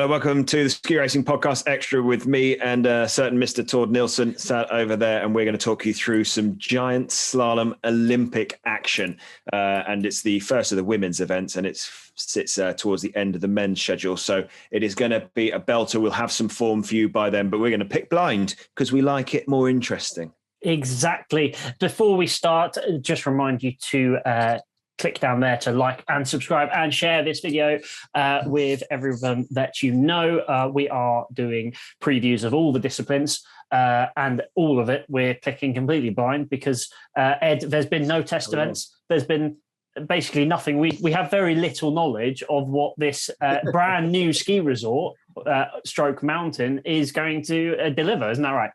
Hello, welcome to the Ski Racing Podcast Extra with me and certain Mr. Tord Nielsen sat over there, and we're going to talk you through some giant slalom Olympic action. And it's the first of the women's events, and it sits towards the end of the men's schedule. So it is going to be a belter. We'll have some form for you by then, but we're going to pick blind because we like it more interesting. Exactly. Before we start, just remind you to click down there to like and subscribe and share this video with everyone that you know. We are doing previews of all the disciplines and all of it we're picking completely blind because, Ed, there's been no test events. There's been basically nothing. We have very little knowledge of what this brand new ski resort, stroke mountain, is going to deliver. Isn't that right?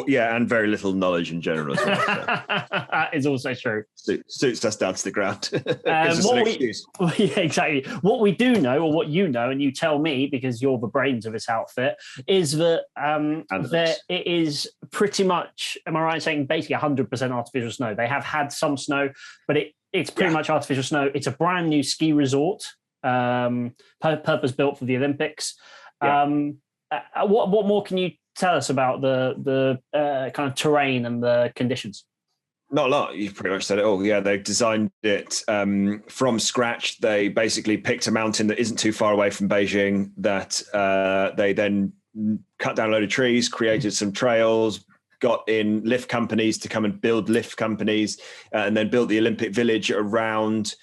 Yeah, and very little knowledge in general as well. So. That is also true. Suits us down to the ground. Yeah, exactly. What we do know, or what you know, and you tell me because you're the brains of this outfit, is that it is pretty much, am I right in saying, basically 100% artificial snow. They have had some snow, but it's pretty much artificial snow. It's a brand new ski resort, purpose-built for the Olympics. Yeah. What more can you tell us about the kind of terrain and the conditions? Not a lot. You've pretty much said it all. Yeah, they've designed it from scratch. They basically picked a mountain that isn't too far away from Beijing that they then cut down a load of trees, created some trails, got in lift companies to come and build lift companies, and then built the Olympic Village around,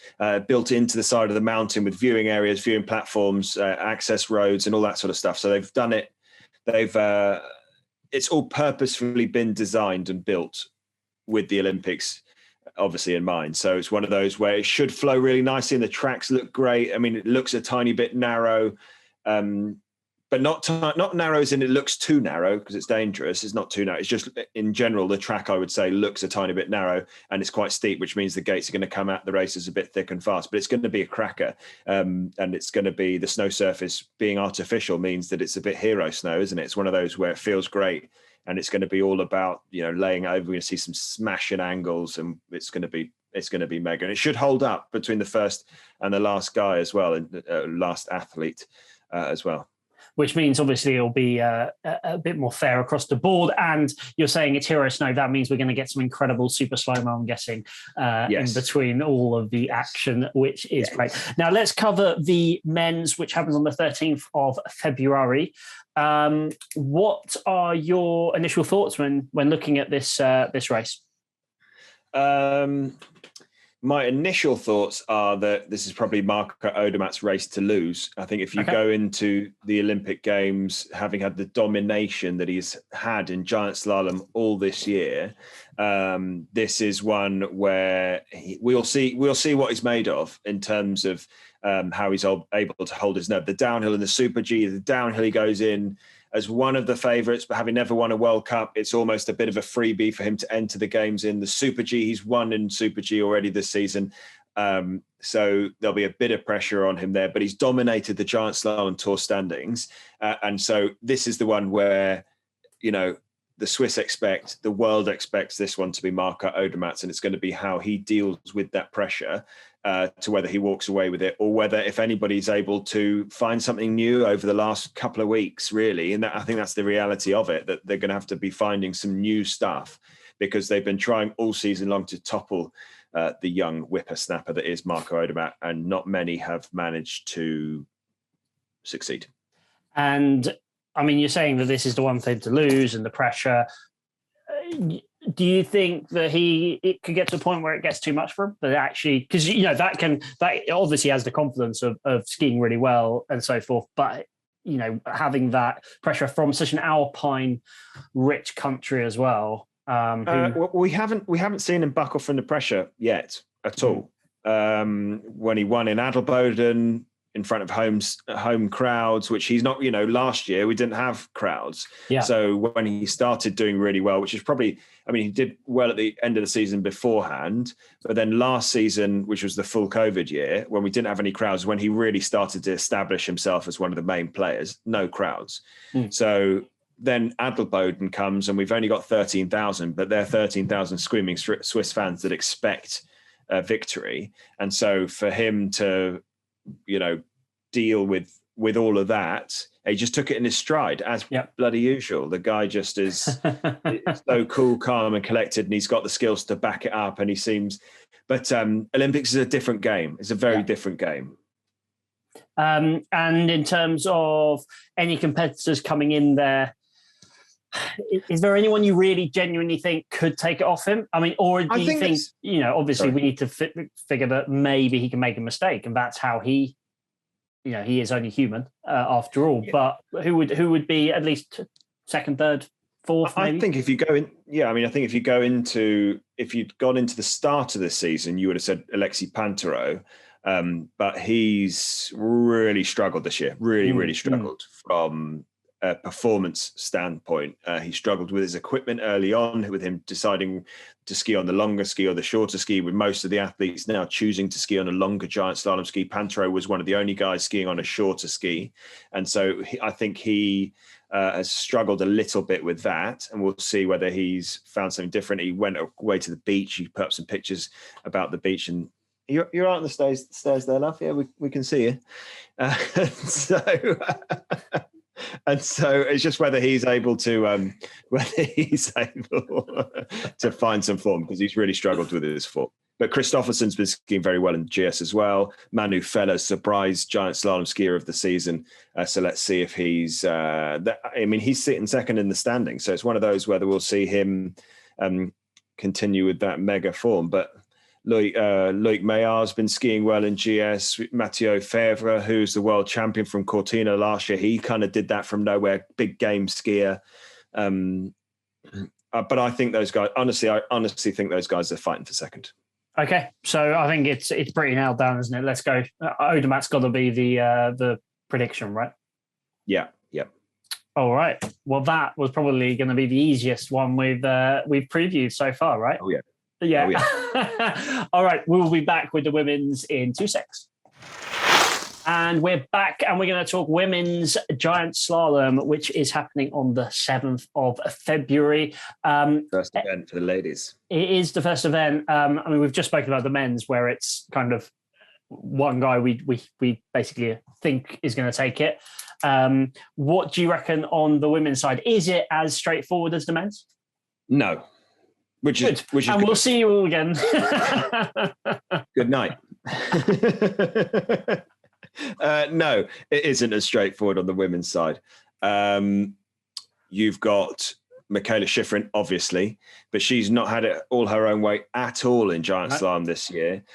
built into the side of the mountain with viewing areas, viewing platforms, access roads, and all that sort of stuff. So they've done it. It's all purposefully been designed and built with the Olympics obviously in mind. So it's one of those where it should flow really nicely and the tracks look great. I mean, it looks a tiny bit narrow, but not narrow as in it looks too narrow because it's dangerous. It's not too narrow. It's just in general, the track, I would say, looks a tiny bit narrow and it's quite steep, which means the gates are going to come out the races a bit thick and fast, but it's going to be a cracker. And it's going to be, the snow surface being artificial means that it's a bit hero snow, isn't it? It's one of those where it feels great and it's going to be all about, laying over. We're going to see some smashing angles and it's going to be mega. And it should hold up between the first and the last guy as well, and last athlete as well. Which means obviously it'll be a bit more fair across the board. And you're saying it's hero snow. That means we're going to get some incredible super slow-mo, I'm guessing, in between all of the action, which is great. Now let's cover the men's, which happens on the 13th of February. What are your initial thoughts when looking at this race? My initial thoughts are that this is probably Marco Odermatt's race to lose. I think if you go into the Olympic Games having had the domination that he's had in giant slalom all this year, this is one where we'll see what he's made of in terms of how he's able to hold his nerve. The downhill and the Super G, the downhill he goes in as one of the favourites, but having never won a World Cup, it's almost a bit of a freebie for him to enter the games in. The Super G, he's won in Super G already this season. So there'll be a bit of pressure on him there, but he's dominated the Giant Slalom Tour standings. And so this is the one where, the Swiss expect, the world expects this one to be Marco Odermatt, and it's going to be how he deals with that pressure to whether he walks away with it or whether, if anybody's able to find something new over the last couple of weeks, really. And I think that's the reality of it, that they're going to have to be finding some new stuff because they've been trying all season long to topple the young whippersnapper that is Marco Odermatt, and not many have managed to succeed. And I mean, you're saying that this is the one thing to lose and the pressure. Do you think that it could get to a point where it gets too much for him? That actually, because that obviously has the confidence of skiing really well and so forth, but having that pressure from such an alpine rich country as well. We haven't seen him buckle from the pressure yet at all. When he won in Adelboden in front of home crowds, which he's not, last year we didn't have crowds. Yeah. So when he started doing really well, which is probably, he did well at the end of the season beforehand, but then last season, which was the full COVID year, when we didn't have any crowds, when he really started to establish himself as one of the main players, no crowds. So then Adelboden comes and we've only got 13,000, but they're 13,000 screaming Swiss fans that expect a victory. And so for him to, deal with with all of that, he just took it in his stride as bloody usual. The guy just is so cool, calm and collected, and he's got the skills to back it up, and he seems... But Olympics is a different game. It's a very different game. And in terms of any competitors coming in there, is there anyone you really genuinely think could take it off him? I mean, or do you think, obviously we need to figure that maybe he can make a mistake, and that's how he is only human after all. But who would be at least second, third, fourth? Maybe? I think if you go in, if you'd gone into the start of this season, you would have said Alexei Pantero. But he's really struggled this year. Really struggled from a performance standpoint. He struggled with his equipment early on, with him deciding to ski on the longer ski or the shorter ski, with most of the athletes now choosing to ski on a longer giant slalom ski. Pantero was one of the only guys skiing on a shorter ski. And so I think he has struggled a little bit with that, and we'll see whether he's found something different. He went away to the beach. He put up some pictures about the beach, and you're out on the stairs there, love. Yeah, we can see you. And so it's just whether he's able to find some form, because he's really struggled with his form. But Christopherson's been skiing very well in GS as well. Manu Feller, surprise giant slalom skier of the season. So let's see if he's... he's sitting second in the standing. So it's one of those whether we'll see him continue with that mega form. But Loic Meillard's been skiing well in GS. Mathieu Fevre, who's the world champion from Cortina last year, he kind of did that from nowhere. Big game skier. But I think those guys, I honestly think those guys are fighting for second. Okay, so I think it's pretty nailed down, isn't it? Let's go. Odermatt's got to be the prediction, right? Yeah. All right. Well, that was probably going to be the easiest one we've previewed so far, right? Oh yeah. Yeah. Oh, yeah. All right. We'll be back with the women's in 2 secs. And we're back, and we're going to talk women's giant slalom, which is happening on the 7th of February. First event for the ladies. It is the first event. We've just spoken about the men's, where it's kind of one guy we basically think is going to take it. What do you reckon on the women's side? Is it as straightforward as the men's? No. Which is and good. We'll see you all again. Good night. No, it isn't as straightforward on the women's side. You've got Michaela Schifrin, obviously, but she's not had it all her own way at all in giant slalom this year.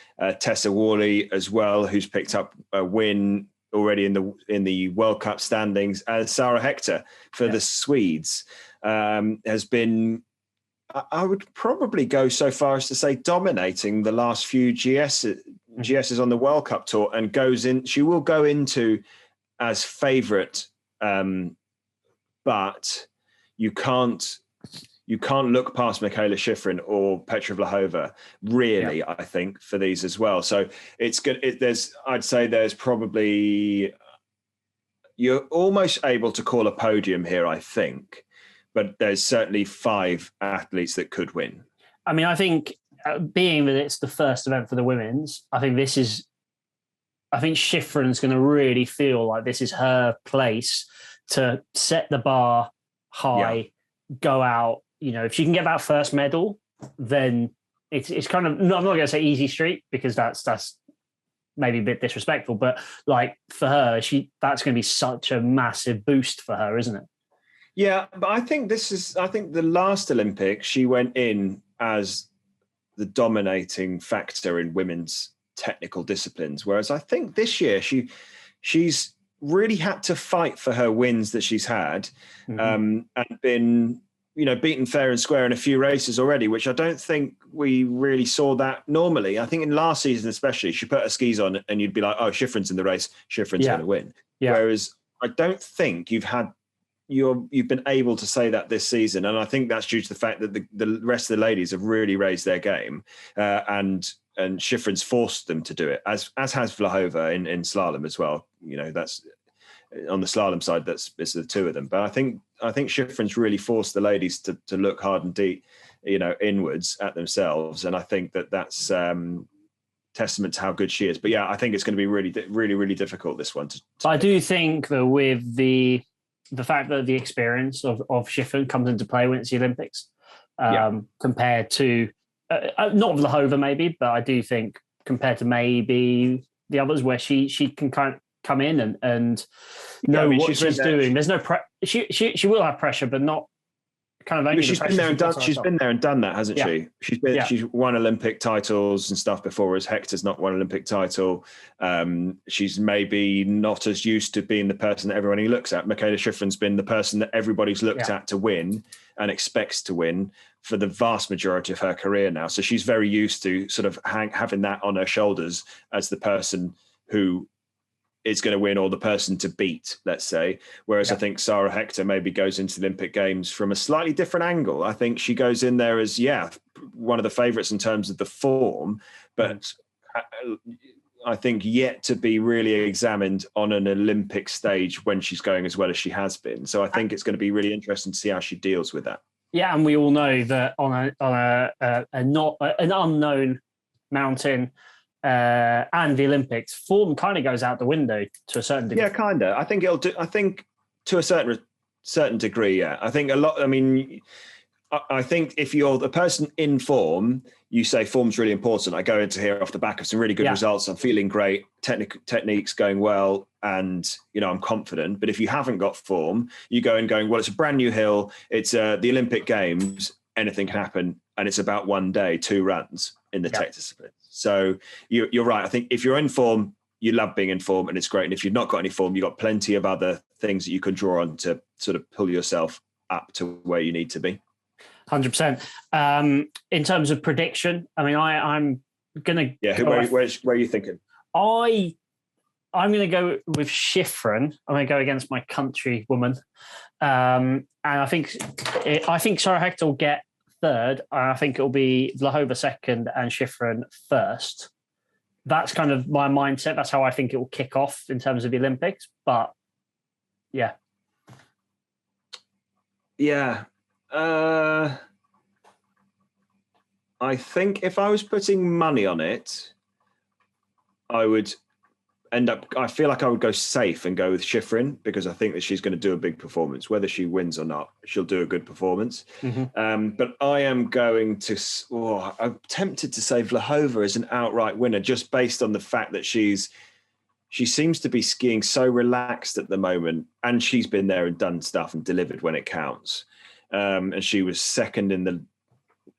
Tessa Worley as well, who's picked up a win already in the World Cup standings. Sarah Hector for the Swedes has been, I would probably go so far as to say, dominating the last few GSs on the World Cup tour, and she will go into as favourite, but you can't look past Michaela Schifrin or Petra Vlhova, really, I think, for these as well. So it's good. I'd say there's probably, you're almost able to call a podium here, I think, but there's certainly 5 athletes that could win. I mean, I think being that it's the first event for the women's, I think Schifrin's going to really feel like this is her place to set the bar high, go out. If she can get that first medal, then it's kind of, I'm not going to say easy street, because that's maybe a bit disrespectful, but like for her, that's going to be such a massive boost for her, isn't it? Yeah, but I think the last Olympics, she went in as the dominating factor in women's technical disciplines. Whereas I think this year she's really had to fight for her wins that she's had, and been, beaten fair and square in a few races already, which I don't think we really saw that normally. I think in last season especially, she put her skis on and you'd be like, oh, Schifrin's in the race, Schifrin's going to win. Yeah. Whereas I don't think you've been able to say that this season, and I think that's due to the fact that the rest of the ladies have really raised their game, and Schifrin's forced them to do it, as has Vlhova in slalom as well. That's on the slalom side. It's the 2 of them, but I think Schifrin's really forced the ladies to look hard and deep, inwards at themselves, and I think that's testament to how good she is. But yeah, I think it's going to be really difficult, this one. I do think that with the fact that the experience of Shiffrin comes into play when it's the Olympics, compared to not Vlhova maybe, but I do think compared to maybe the others where she can kind of come in and know what she's doing. There's no she will have pressure, but not kind of. She's been there and done. She's been there and done that, hasn't she? She's won Olympic titles and stuff before, whereas Hector's not won an Olympic title. She's maybe not as used to being the person that everybody looks at. Michaela Shiffrin's been the person that everybody's looked at to win and expects to win for the vast majority of her career now. So she's very used to sort of having that on her shoulders as the person who is going to win or the person to beat, let's say. Whereas I think Sarah Hector maybe goes into the Olympic Games from a slightly different angle. I think she goes in there as, one of the favourites in terms of the form, but I think yet to be really examined on an Olympic stage when she's going as well as she has been. So I think it's going to be really interesting to see how she deals with that. Yeah, and we all know that on an unknown mountain and the Olympics, form kind of goes out the window to a certain degree. Yeah, kind of. I think it'll do. I think to a certain degree. Yeah, I think a lot. I mean, I think if you're the person in form, you say form's really important. I go into here off the back of some really good results. I'm feeling great. Technique's going well, and I'm confident. But if you haven't got form, you go in going, well, it's a brand new hill. It's the Olympic Games. Anything can happen, and it's about 1 day, 2 runs in the tech discipline. So you're right. I think if you're in form, you love being in form, and it's great. And if you've not got any form, you've got plenty of other things that you can draw on to sort of pull yourself up to where you need to be. 100%. In terms of prediction, I mean, I'm gonna. Yeah, where are you thinking? I'm going to go with Shiffrin. I'm going to go against my country woman, and I think Sarah Hector will get third. I think it'll be Vlhova second and Shiffrin first. That's kind of my mindset. That's how I think it will kick off in terms of the Olympics. But yeah. I think if I was putting money on it, I would I feel like I would go safe and go with Shiffrin, because I think that she's going to do a big performance. Whether she wins or not, she'll do a good performance. Mm-hmm. But I am going to, I'm tempted to say Vlhova is an outright winner, just based on the fact that she seems to be skiing so relaxed at the moment, and she's been there and done stuff and delivered when it counts. And she was second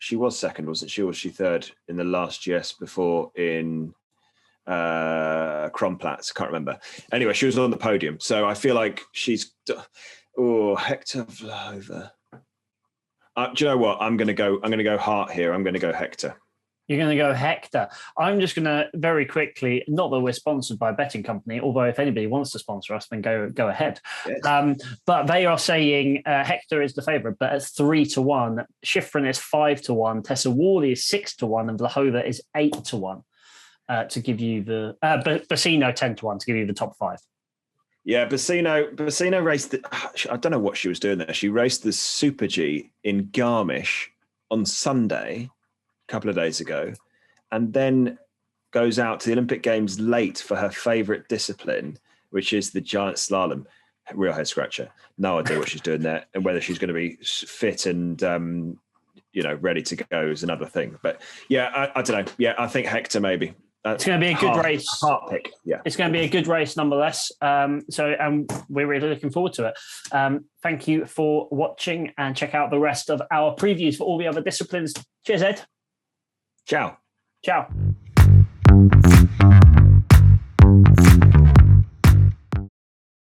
she was second, wasn't she? Or was she third in the last GS before in Kronplatz? Can't remember. Anyway, she was on the podium. So I feel like she's, Hector Vlhova. Do you know what? I'm going to go heart here. I'm going to go Hector. You're going to go Hector. I'm just going to very quickly, not that we're sponsored by a betting company, although if anybody wants to sponsor us, then go ahead. Yes. But they are saying Hector is the favourite, but at 3-1. Shiffrin is 5-1. Tessa Worley is 6-1, and Vlhova is 8-1 to give you the Bassino 10-1 to give you the top 5. Yeah, Bassino raced. I don't know what she was doing there. She raced the Super G in Garmisch on Sunday, couple of days ago, and then goes out to the Olympic Games late for her favourite discipline, which is the giant slalom. Real head scratcher. No idea what she's doing there, and whether she's going to be fit and ready to go is another thing. But yeah, I don't know. Yeah, I think Hector maybe. It's going to be a good race. Heart pick. Yeah, it's going to be a good race nonetheless. So we're really looking forward to it. Thank you for watching, and check out the rest of our previews for all the other disciplines. Cheers, Ed. Ciao. Ciao.